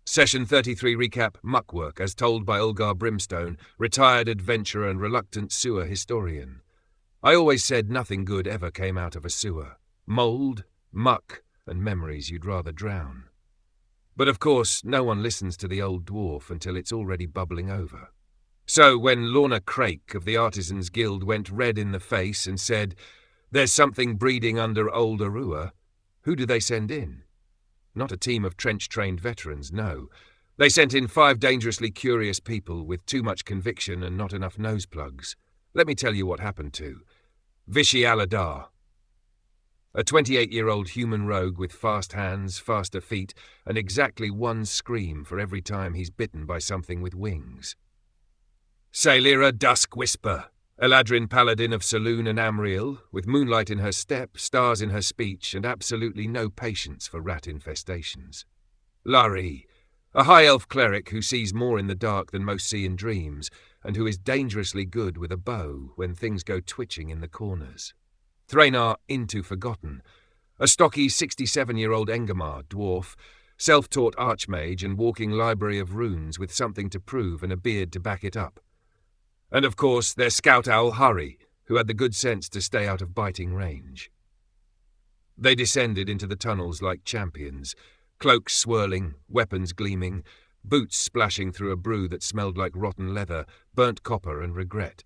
Session 33 recap Muckwork as told by Ulgar Brimstone, retired adventurer and reluctant sewer historian. I always said nothing good ever came out of a sewer. Mould, muck, and memories you'd rather drown. But of course, no one listens to the old dwarf until it's already bubbling over. So when Lorna Crake of the Artisans Guild went red in the face and said, "There's something breeding under old Arua," who do they send in? Not a team of trench-trained veterans, no. They sent in 5 dangerously curious people with too much conviction and not enough nose plugs. Let me tell you what happened to Vishy Aladar. A 28-year-old human rogue with fast hands, faster feet, and exactly one scream for every time he's bitten by something with wings. Sailira Dusk Whisper, Eladrin Paladin of Saloon and Amriel, with moonlight in her step, stars in her speech, and absolutely no patience for rat infestations. Lari, a high elf cleric who sees more in the dark than most see in dreams, and who is dangerously good with a bow when things go twitching in the corners. Thranar Into Forgotten, a stocky 67-year-old Engamar dwarf, self-taught archmage and walking library of runes with something to prove and a beard to back it up. And of course their scout owl Hurry, who had the good sense to stay out of biting range. They descended into the tunnels like champions, cloaks swirling, weapons gleaming, boots splashing through a brew that smelled like rotten leather, burnt copper and regret.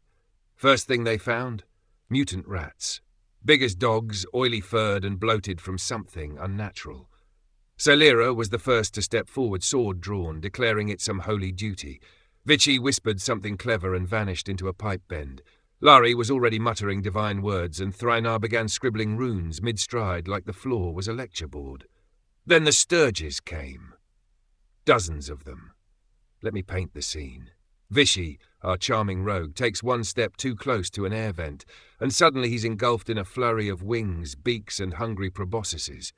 First thing they found? Mutant rats. Big as dogs, oily-furred and bloated from something unnatural. Sailira was the first to step forward, sword drawn, declaring it some holy duty. Vichy whispered something clever and vanished into a pipe bend. Lari was already muttering divine words, and Thranar began scribbling runes mid-stride like the floor was a lecture board. Then the Sturges came. Dozens of them. Let me paint the scene. Vichy, our charming rogue, takes one step too close to an air vent, and suddenly he's engulfed in a flurry of wings, beaks, and hungry proboscises.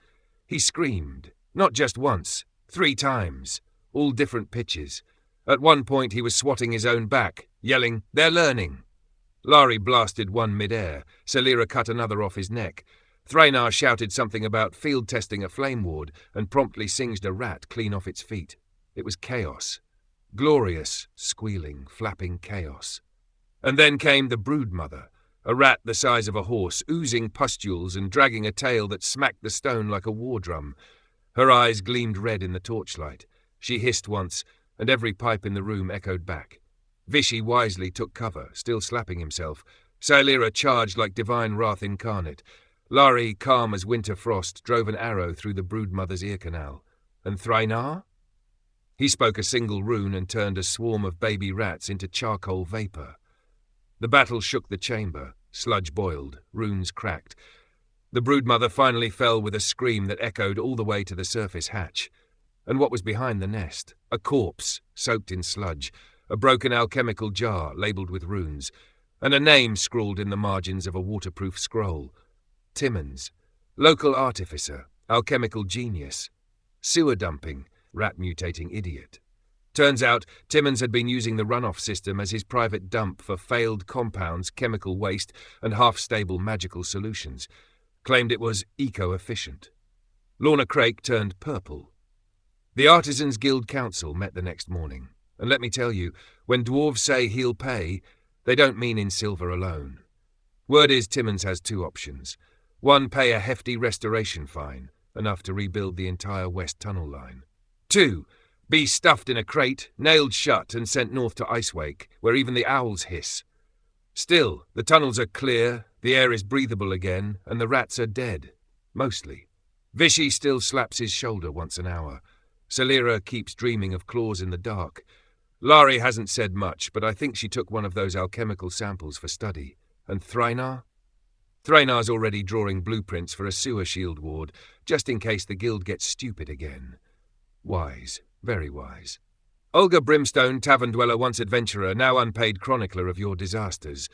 He screamed, not just once, 3 times, all different pitches. At one point he was swatting his own back, yelling, "They're learning!" Lari blasted one mid-air, Sailira cut another off his neck. Thranar shouted something about field testing a flame ward and promptly singed a rat clean off its feet. It was chaos. Glorious, squealing, flapping chaos. And then came the broodmother, a rat the size of a horse, oozing pustules and dragging a tail that smacked the stone like a war drum. Her eyes gleamed red in the torchlight. She hissed once, and every pipe in the room echoed back. Vichy wisely took cover, still slapping himself. Sailira charged like divine wrath incarnate. Lari, calm as winter frost, drove an arrow through the broodmother's ear canal. And Thranar? He spoke a single rune and turned a swarm of baby rats into charcoal vapour. The battle shook the chamber. Sludge boiled, runes cracked. The broodmother finally fell with a scream that echoed all the way to the surface hatch. And what was behind the nest? A corpse, soaked in sludge, a broken alchemical jar labelled with runes, and a name scrawled in the margins of a waterproof scroll. Timmons, local artificer, alchemical genius. Sewer dumping, rat-mutating idiot. Turns out Timmons had been using the runoff system as his private dump for failed compounds, chemical waste, and half-stable magical solutions. Claimed it was eco-efficient. Lorna Crake turned purple. The Artisans Guild Council met the next morning, and let me tell you, when dwarves say he'll pay, they don't mean in silver alone. Word is Timmons has 2 options. 1, pay a hefty restoration fine, enough to rebuild the entire west tunnel line. 2, be stuffed in a crate, nailed shut and sent north to Icewake, where even the owls hiss. Still, the tunnels are clear, the air is breathable again, and the rats are dead. Mostly. Vichy still slaps his shoulder once an hour. Sailira keeps dreaming of claws in the dark. Lari hasn't said much, but I think she took one of those alchemical samples for study. And Thranar? Thranar's already drawing blueprints for a sewer shield ward, just in case the guild gets stupid again. Wise, very wise. Ulgar Brimstone, tavern dweller, once adventurer, now unpaid chronicler of your disasters.